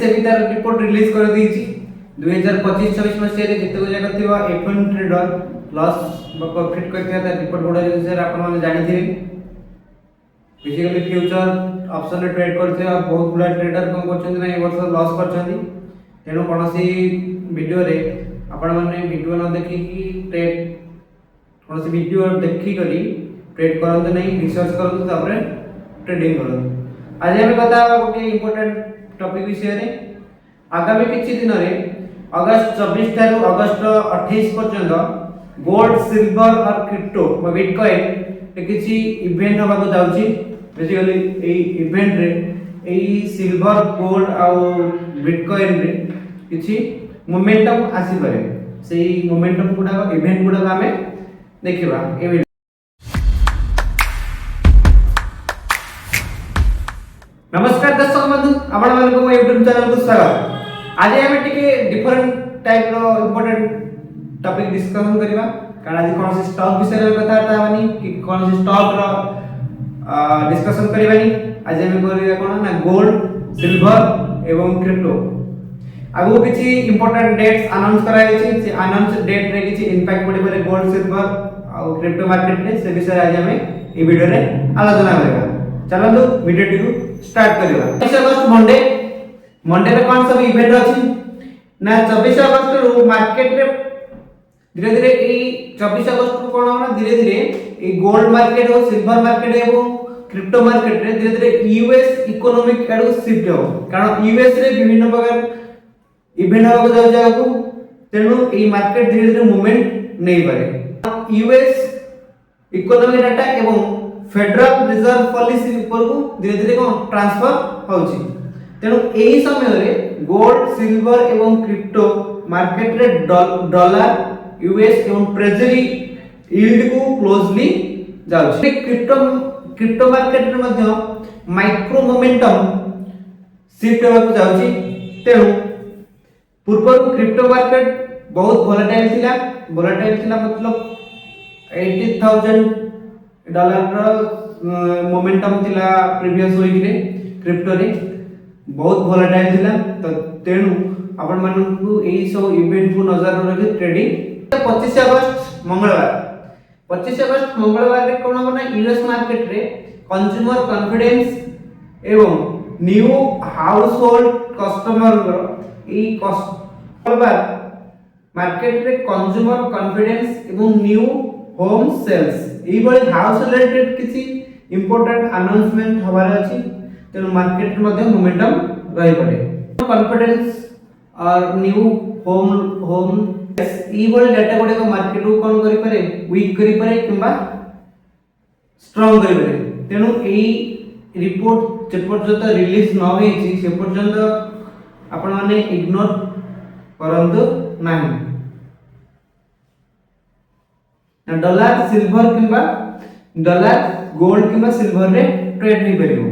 से भी तार रिपोर्ट रिलीज कर देछि 2025-26 मसिया रे जते जाक थिबा F1 ट्रेडर लॉस ब प्रॉफिट करथिया तार रिपोर्ट गुडा जे सर आपण माने जानि थिबे। बेसिकली फ्यूचर ऑप्शन रे ट्रेड करथे आ बहुत गुडा ट्रेडर कोन करछन ना ए वर्ष लॉस करछन। तेनो कोनोसी वीडियो रे आपण माने वीडियो न देखि कि ट्रेड कोनोसी वीडियो देखि करी ट्रेड करंत नै रिसर्च करंत तापर ट्रेडिंग करंत। आज हम कथा गोटे इंपोर्टेंट टॉपिक विषय रे आगामी किछि दिन रे अगस्त 24 थारु अगस्त 28 पर्यंत गोल्ड सिल्वर और क्रिप्टो व बिटकॉइन ए किछि इवेंट होबाको जाउछि। बेसिकली ए इवेंट रे ए सिल्वर गोल्ड आ बिटकॉइन रे किछि मोमेंटम आसी पारे सेही मोमेंटम गुडा इवेंट गुडा हमें देखिबा ए वीडियो। नमस्कार दर्शक बंधु आपण मन को YouTube चैनल को स्वागत। आज हम टिके डिफरेंट टाइप रो इंपोर्टेंट टॉपिक डिस्कशन करिबा कारण आज कोन से स्टॉक विषय रे कथा तावानी कि कोन से स्टॉक रो डिस्कशन करिबानी। आज हम करिया कोन ना गोल्ड सिल्वर एवं क्रिप्टो आगु किछि इंपोर्टेंट डेट्स अनाउंस कराइ छै से अनाउंस डेट रे किछि इंपैक्ट पड़े पारे गोल्ड सिल्वर आ क्रिप्टो मार्केट रे से विषय आज हम ए वीडियो रे आलोचना करबा। चलंतु वीडियो टी स्टार्ट करबा। 24 अगस्त मंडे रे कोन सब इवेंट अछि ना 24 अगस्त रो मार्केट रे धीरे धीरे ए 24 अगस्त को कोन ना धीरे धीरे ए गोल्ड मार्केट और सिल्वर मार्केट एवं क्रिप्टो मार्केट रे धीरे धीरे यूएस इकोनॉमिक एडो शिफ्ट हो कारण यूएस रे विभिन्न प्रकार इवेंट होबो जाउ जाउ तेनु ए मार्केट धीरे धीरे मूवमेंट नै पारे। यूएस इकोनॉमिक डाटा एवं फेडरल रिजर्व पॉलिसी ऊपर को धीरे धीरे को ट्रांसफर होउची। तेनु एही समय रे गोल्ड सिल्वर एवं क्रिप्टो मार्केट रे डॉलर यूएस एवं ट्रेजरी यील्ड को क्लोजली जाउची। क्रिप्टो मार्केट रे मध्य माइक्रो मोमेंटम शिफ्ट होबो जाउची। तेनु पूर्व क्रिप्टो मार्केट बहुत वोलेटाइल थिला मतलब 80,000 डॉलर रो मोमेंटम थिला प्रीवियस वीक रे क्रिप्टो रे बहुत वोलेटाइल थिला। तो तेनु आपण मानन को एई सब इवेंट को नजर रखि ट्रेडिंग 25 अगस्त मंगलवार रे कोन बना यूएस मार्केट रे कंज्यूमर कॉन्फिडेंस एवं न्यू हाउस होल्ड कस्टमर रो ई कस्टमर मार्केट रे कंज्यूमर कॉन्फिडेंस एवं न्यू होम सेल्स ई बळे हाउस रिलेटेड किछि इंपोर्टेंट अनाउंसमेंट हबार अछि। तेनु मार्केट मध्ये मोमेंटम रहि पड़े कॉन्फिडेंस और न्यू होम ई बळे डाटा गुडे को मार्केट को कोन करि पारे वीक करि पारे किबा स्ट्रांग करि पारे। तेनु एई रिपोर्ट जे पर्यंत रिलीज न होई छि से पर्यंत आपण माने इग्नोर करंतु नाही। डॉलर सिल्वर किबा डॉलर गोल्ड किबा सिल्वर रे ट्रेड नै करिवो।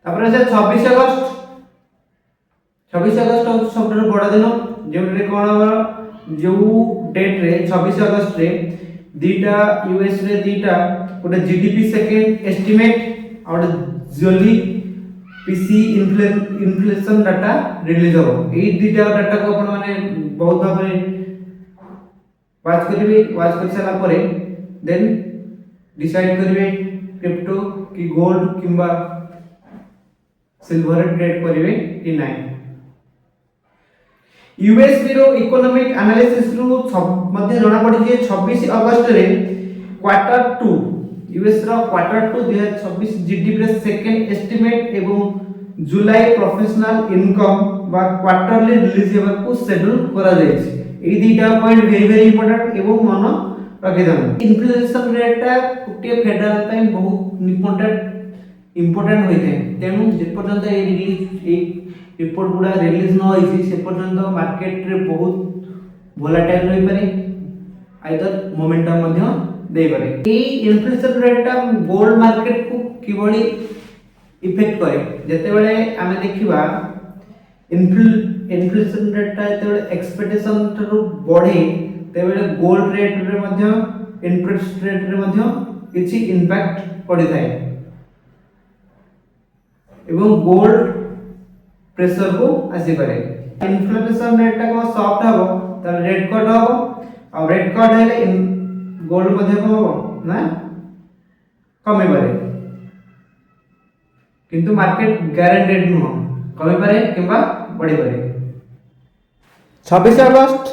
तापर से 26 अगस्त सबसे बड़ा दिन जो कोन जो डेट रे 26 अगस्त रे दीटा यूएस रे दीटा गोटे जीडीपी सेकंड एस्टिमेट और जोली पीसी इन्फ्लेशन डाटा रिलीज हो। ए दीटा डाटा को अपन माने बहुत भाबरे वाच कर साला परे देन डिसाइड करिवे क्रिप्टो की गोल्ड किंबा सिल्वर ट्रेड करिवे कि नाही। यूएस बिरो इकोनॉमिक एनालिसिस रु मध्ये जणा पड़ी जे 26 अगस्त रे क्वार्टर 2 यूएस रो क्वार्टर 2 2026 जीडीपी रे सेकंड एस्टिमेट एवं जुलाई प्रोफेशनल इनकम बा क्वार्टरली रिलीज हेबा को शेड्यूल करा जाय छै। ए दीटा पॉइंट वेरी इंपोर्टेंट एवं मन रखिदम। इन्फ्लेशन रेट कुटिए फेडरल पे बहुत इंपोर्टेंट होइते तेनु जे पर्यंत ए रिलीज रिपोर्ट गुडा रिलीज न होई से पर्यंत मार्केट रे बहुत वोलेटाइल रही पारे आइदर मोमेंटम मध्य दे पारे। ए इन्फ्लेशन रेट गोल्ड मार्केट को किबळी इफेक्ट करे जेतेबेले आमे देखिबा इन्फ्लेशन रेट जेतेबेले एक्सपेक्टेशन ठरो बढ़े तेबेले गोल्ड रेट रे मध्य इंटरेस्ट रेट रे मध्य किछि इंपैक्ट पड़ि थाए एवं गोल्ड प्रेशर को आसी पारे इन्फ्लेशन रेट को सॉफ्ट हबो त रेट कट हबो और रेट कट हेले गोल्ड मध्ये को हबो ना कमे पारे किंतु मार्केट गारंटेड नुह कमे पारे किंबा बढ़ी पारे 26 अगस्त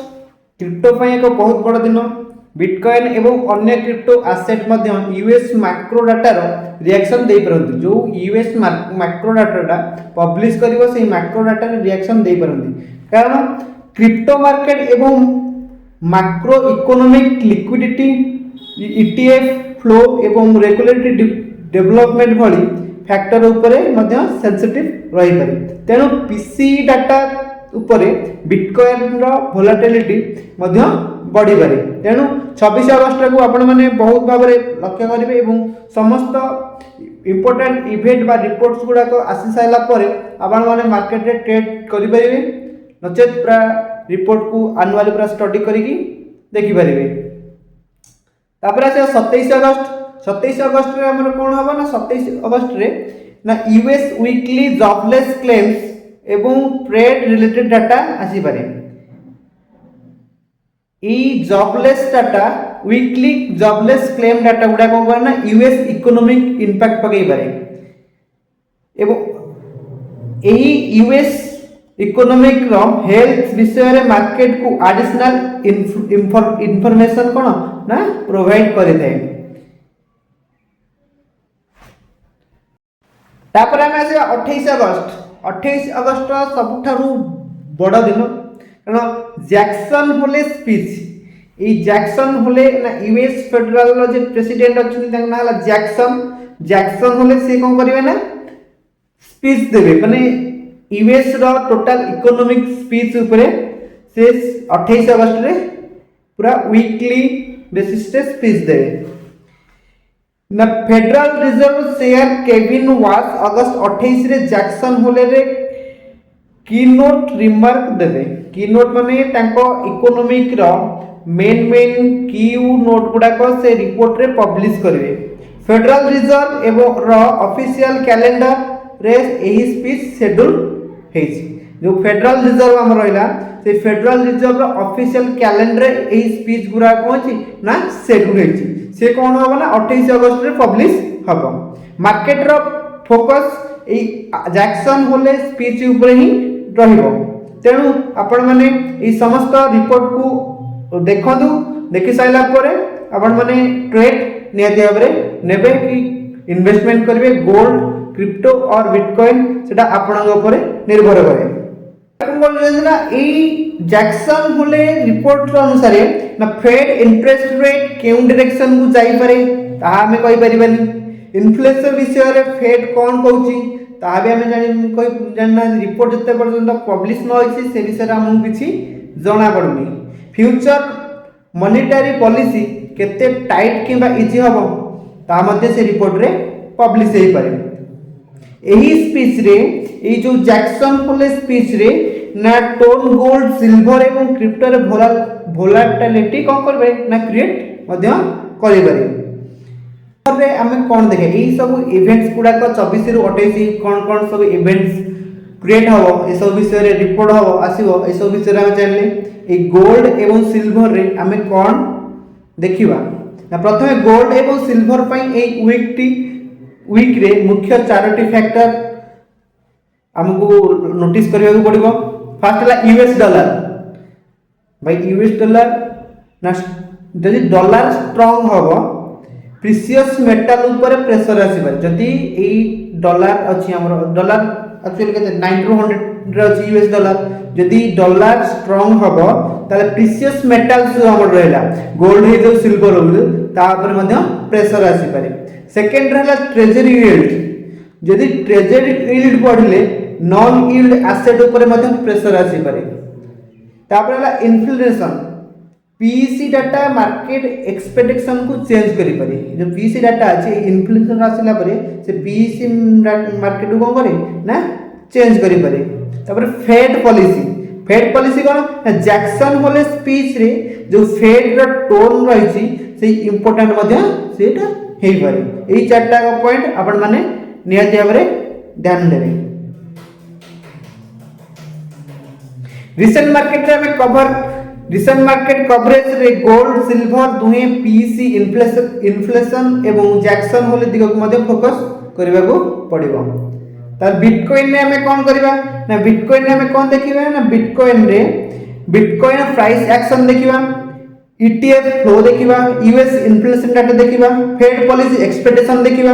क्रिप्टो पय एक बहुत बड़ दिन बिटकॉइन एवं अन्य क्रिप्टो एसेट मध्य यूएस मैक्रो डाटा रो रिएक्शन दे परंती जो यूएस मैक्रो डाटा पब्लिश करिवो से मैक्रो डाटा रे रिएक्शन दे परंती कारण क्रिप्टो मार्केट एवं macro economic liquidity ETF flow एवं रेगुलेटरी डेवलपमेंट भली फैक्टर उपरे मध्य सेंसिटिव रही पारे तेनु पीसी डाटा उपरे बिटकॉइन रो वोलेटिलिटी मध्य बढ़ी पारे तेणु 26 अगस्त को आपण माने बहुत भाव लक्ष्य करेंगे और समस्त इम्पोर्टेंट इवेंट बा रिपोर्ट्स गुड़ा को आसी सारा पर आपण माने मार्केट रे ट्रेड करि परिबे नचेत पूरा रिपोर्ट को एनुअली पूरा स्टडी करिकी देखि परिबे तापर आसे 27 अगस्त रे हमर कोन हबो ना 27 अगस्त रे ना यूएस वीकली जॉबलेस क्लेम्स एवं ट्रेड रिलेटेड डाटा आसी पारे ई jobless data weekly jobless claim data गुडा कोन करना यूएस इकोनॉमिक इंपैक्ट पकई पारे एवं एही यूएस इकोनॉमिक रो हेल्थ विषय रे मार्केट को एडिशनल इंफॉर्मेशन कोन ना प्रोवाइड करि दे तापर हम आसे 28 अगस्त सबठारु बड़ दिन कारण जैक्सन होले स्पीच ए जैक्सन होले ना यूएस फेडरल रो जे प्रेसिडेंट अछि तांग नाला जैक्सन होले से कोन करिवे ना स्पीच देबे माने यूएस रो टोटल इकोनॉमिक स्पीच ऊपर से 28 अगस्त रे पूरा वीकली बेसिस पे स्पीच देबे ना फेडरल रिजर्व शेयर केविन वास अगस्त 28 रे जैक्सन होले रे कीनोट रिमार्क देबे कीनोट माने तांको इकोनॉमिक रो मेन की नोट गुडा को से रिपोर्ट रे पब्लिश करिवे फेडरल रिजर्व एवं रो ऑफिशियल कैलेंडर रे एही स्पीच शेड्यूल हेछि जो फेडरल रिजर्व हम रहला से फेडरल रिजर्व रो ऑफिशियल कैलेंडर रे एही स्पीच गुरा कोछि ना शेड्यूल हेछि से कोन होबा ना 28 अगस्त रे पब्लिश हबो मार्केट रो फोकस ए जैक्सन होले स्पीच ऊपर ही रहिबो तेणु आपण माने ए समस्त रिपोर्ट को देखंदु देखि साइला परे आपण माने ट्रेड नियति भाबरे नेबे कि इन्वेस्टमेंट करिवे गोल्ड क्रिप्टो और बिटकॉइन सेटा आपनक ऊपर निर्भर करे आपण बोल ना ए जैक्सन होले रिपोर्ट रो अनुसार ना फेड इंटरेस्ट रेट केउ डायरेक्शन को जाई पारे ता हमें कहि परिबानी इन्फ्लेशन विषय रे फेड कोन कहउची ता भी हमें जानना रिपोर्ट जते पर्यंत पब्लिश न होइछि से विषय हमहु किछि जणा पडुनी फ्यूचर मॉनेटरी पॉलिसी केते टाइट किबा इजी हबो ता मध्ये से रिपोर्ट रे पब्लिश हेई पारे एही स्पीच रे ए जो जैक्सन होले स्पीच रे ना टोन गोल्ड सिल्वर एवं क्रिप्टो रे वोलेटिलिटी कोन करबे ना क्रिएट मध्ये करि पारे रे हमें कोन देखे ए सब इवेंट्स गुडा को 24 रु 28 कोन सब इवेंट्स क्रिएट हबो ए सब विषय रे रिपोर्ट हबो आसीबो ए सब विषय रे हम जानले ए गोल्ड एवं सिल्वर रे हमें कोन देखिबा ना प्रथमे गोल्ड एवं सिल्वर पई ए वीक रे मुख्य चारोटी फैक्टर हमको नोटिस करबा को पड़िबो फर्स्ट ला यूएस डॉलर भाई यूएस डॉलर ना जदि डॉलर स्ट्रांग हबो प्रीशियस मेटल ऊपर प्रेशर आसीबा जदि ए डॉलर अछि हमर डॉलर एक्चुअली केते 9 टू 100 रे अछि यूएस डॉलर जदि डॉलर स्ट्रांग हबो ताले प्रीशियस मेटल्स जो हमर रहला गोल्ड हे जो सिल्वर हो ता ऊपर मध्ये प्रेशर आसी पारे सेकंड रहला ट्रेजरी यील्ड जदि ट्रेजरी यील्ड बढ़ले नॉन यील्ड एसेट ऊपर मध्ये प्रेशर आसी पारे तापर रहला inflation PEC data market expectation को चेंज करि पारे। जो पीईसी डाटा अछि इन्फ्लेशन आसिला परे से पीईसी मार्केट को कोन करे ना चेंज करि पारे। तापर फेड पॉलिसी कोन जैक्सन होले स्पीच रे जो फेड रो टोन रही छी से इंपोर्टेंट मध्य सेटा हेई पारे। एई चारटा पॉइंट आपण माने निहाती भाबरे ध्यान देबे। रिसेंट मार्केट रे हमें रिसेंट मार्केट कवरेज रे गोल्ड सिल्वर दुहे पीईसी इन्फ्लेशन एवं जैक्सन होले दिग को मध्य फोकस करबा को पड़िबो। तार बिटकॉइन रे हमें कोन करबा ना बिटकॉइन रे हमें कोन देखिबा ना बिटकॉइन प्राइस एक्शन देखिबा, ईटीएफ फ्लो देखिबा, यूएस इन्फ्लेशन डाटा देखिबा, फेड पॉलिसी एक्सपेक्टेशन देखिबा,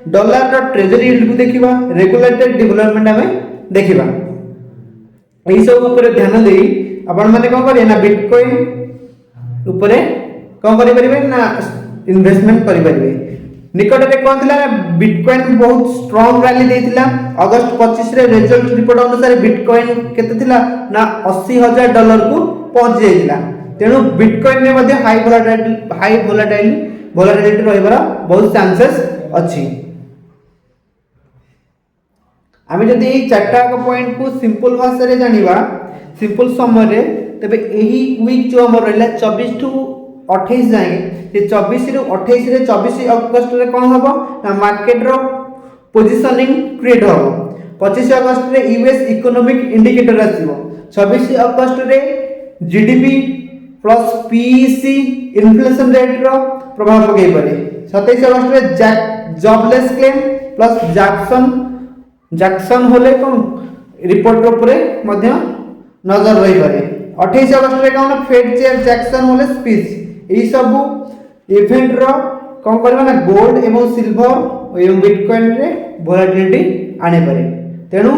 डॉलर रो ट्रेजरी यील्ड को देखिबा, रेगुलेटेड डेवलपमेंट हमें देखिबा। एई सब ऊपर ध्यान देई आपण माने कोन करिए ना बिटकॉइन ऊपर कोन करि परिबे ना इन्वेस्टमेंट करि परिबे। निकट रे कोन थिला बिटकॉइन बहुत स्ट्रांग रैली देथिला। अगस्त 25 रे रिजल्ट रिपोर्ट अनुसार बिटकॉइन केते थिला ना $80,000 को पहुंच जाइतिला। तेनु बिटकॉइन ने मध्ये हाई वोलेटिलिटी रहबार बहुत चांसेस अछि। आमे जदि ए चारटा पॉइंट को सिंपल भाषा रे जानिबा सिंपल समय रे तबे एही वीक जो हमर रहला 24 टू 28 जाए से 24 रे 28 रे 24 अगस्त रे कोन हबो ना मार्केट रो पोजीशनिंग क्रिएट हबो। 25 अगस्त रे यूएस इकोनॉमिक इंडिकेटर आसीबो। 26 अगस्त रे GDP plus PEC inflation rate रो प्रभाव पकई पारे। 27 अगस्त रे जॉबलेस क्लेम प्लस जैक्सन होले कोन रिपोर्ट ऊपर मध्य नजर रही पारे। 28 अगस्त रे कोन फेड चेयर जैक्सन होले स्पीच एई सब इवेंट रो कोन करबा ना गोल्ड एवं सिल्वर एवं बिटकॉइन रे वोलेटिलिटी आने पारे। तेनु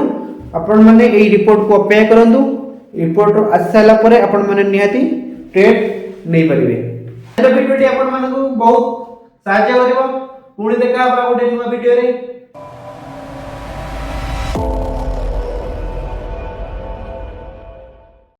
आपण माने एई रिपोर्ट को अपेक्षा करंतु। रिपोर्ट आसाला परे आपण माने निहाती ट्रेड नै परिबे। तो वीडियोटी आपण मानकु बहुत सहायता करिवो। पुणी देखा बा गोटे नुवा वीडियो रे।